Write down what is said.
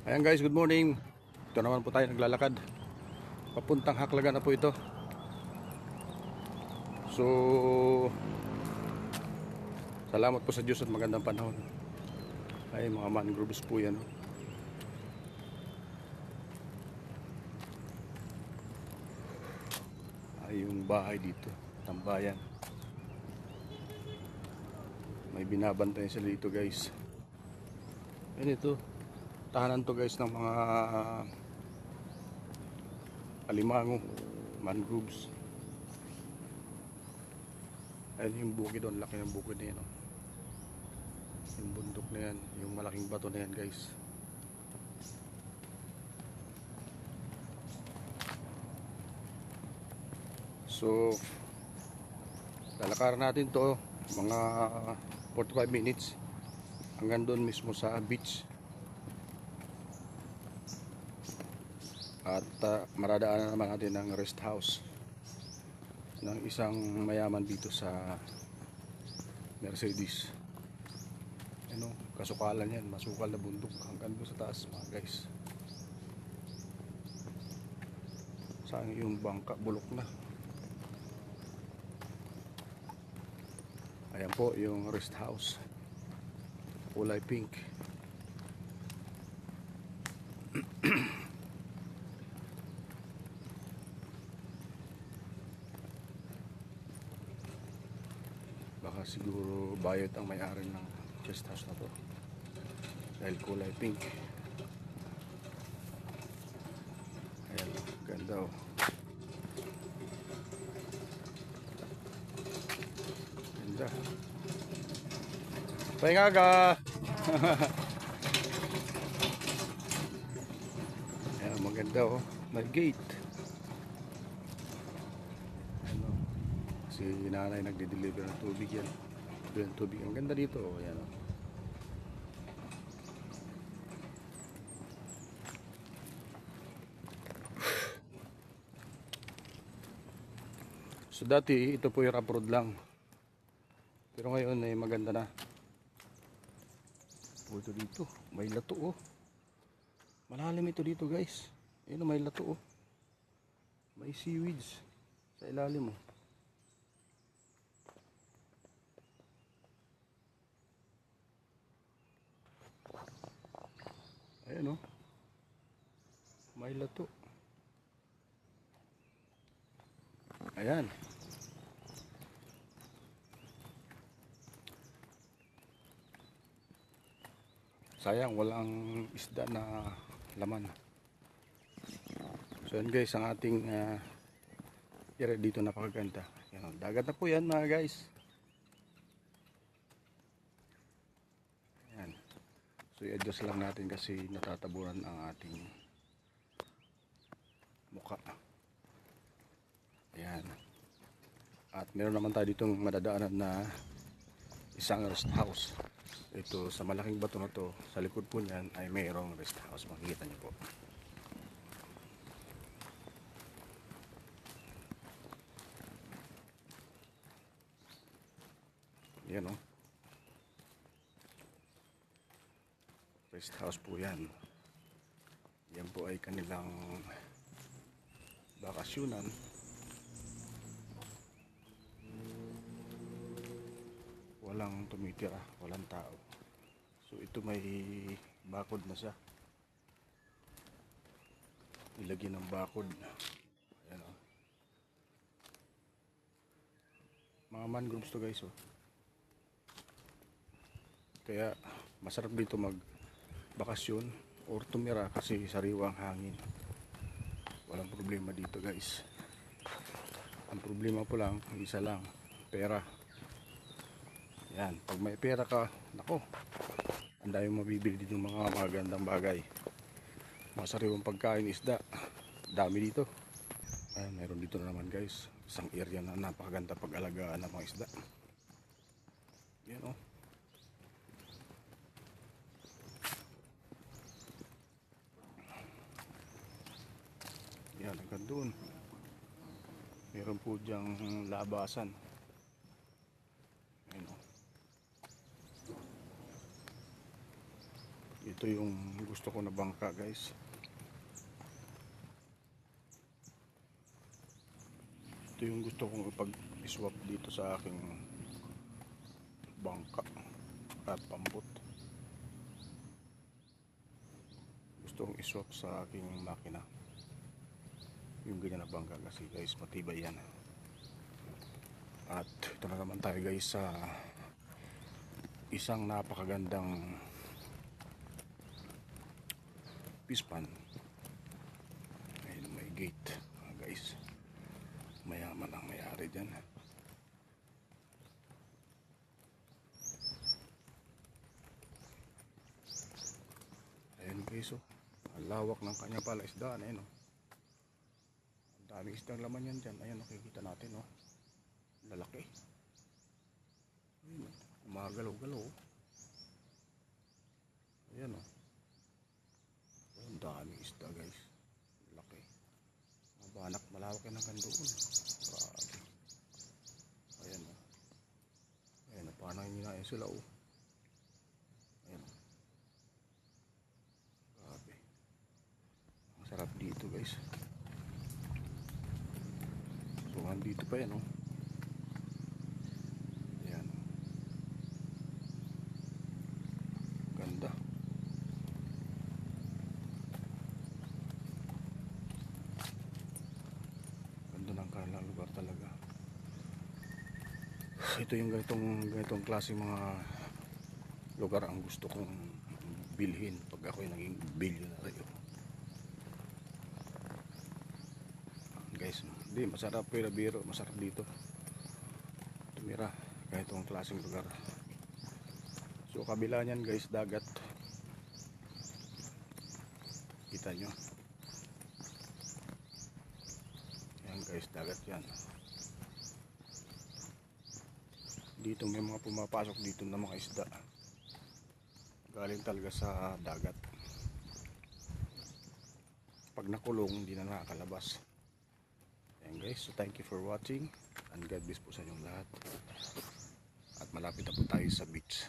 Ayan guys, good morning. Ito naman po tayo naglalakad. Papuntang Haklagan na po ito. So, salamat po sa Diyos at magandang panahon. Ay, mga mangroves po yan. Ay, yung bahay dito, tambayan. May binabantayan sila dito guys. Ayan ito. Tahanan to guys ng mga alimango, mangroves. Ayan yung bukid doon, laki ng bukid na yan. Oh. Yung bundok na yan, yung malaking bato na yan guys. So, lalakaran natin to mga 45 minutes hanggang doon mismo sa beach. At maradaanan naman natin ng rest house ng isang mayaman dito sa Mercedes. Ano, kasukalan yan, masukal na bundok hanggang doon sa taas mga guys. Saan yung bangka, bulok na. Ayan po yung rest house, kulay pink. Baka siguro bayad ang may-ari ng rest house na to dahil kulay pink. Ayan, ganda oh. Ganda. Pahinga ka. Ayan, maganda oh. May gate. Ano, si nanay nagde-deliver ng tubig yan. Yung tubig. Ang ganda dito oh. Ayan oh. So dati ito po yung rough road lang. Pero ngayon ay maganda na. Ito dito, may lato oh. Malalim ito dito guys. Ayun oh, may lato oh. May seaweeds sa ilalim oh. Ayun oh. May lato. Ayan. Sayang walang isda na laman. So yan guys, ang ating area dito napakaganda. Yan, dagat na po yan mga guys. Ayan. So i-adjust lang natin kasi natataburan ang ating mukha. Ayan. At meron naman tayo ditong madadaanan na isang rest house. Ito sa malaking bato na to, sa likod po niyan ay mayroong rest house. Makikita niyo po. Yan o. Rest house po yan. Yan po ay kanilang bakasyunan. Walang tumitira, walang tao. So ito may bakod na siya. Ilagyan ng bakod. Ayan o. Mga mangroves to guys oh. Kaya masarap dito mag bakasyon or tumira kasi sariwang hangin. Walang problema dito guys. Ang problema po lang, isa lang, pera. Yan, pag may pera ka, nako, ang dami mabibili dito ng mga magandang bagay. Mga sariwang pagkain, isda, dami dito. Ayan, meron dito na naman guys, isang area na napakaganda pag-alagaan ng mga isda. Yan oh. Yan, hanggang doon. Meron po diyang labasan. Ayan o. Ito ito yung gusto ko na bangka guys. Ito yung gusto kong ipag-swap dito sa aking bangka at pambot. Gusto kong iswap sa aking makina yung ganyan na bangka kasi guys matibay yan. At ito na naman tayo guys sa isang napakagandang pispan. Ayun, may gate guys, mayaman ang may-ari dyan. Ayun guys, oh, ang lawak ng kanya pala isdaan. Ayun, oh, ang daming isdang laman yan dyan. Ayun, nakikita natin, oh, lalaki. Ayun, umagalaw-galaw, oh. Ayan, oh, ang daming isda guys, laki. Mabanak, malawak yan hanggang doon. Grabe. Ayan, oh, ayan, napanay nyo na yun sila, oh. Ayan, oh, grabe, ang sarap dito guys. So andito pa yan, oh. Ayan, ganda. Ganda ng kanilang lugar talaga. Ito yung ganitong klaseng mga lugar ang gusto kong bilhin pag ako'y naging bilyonaryo. Guys, hindi masarap pero biro, masarap dito tumira ganitong klaseng lugar. So kabila niyan guys, dagat. Kita nyo yan guys, dagat yan. Dito may mga pumapasok dito na mga isda galing talaga sa dagat. Pag nakulong hindi na nakakalabas. Ayan guys, so thank you for watching and God bless po sa inyong lahat. At malapit na po tayo sa beach.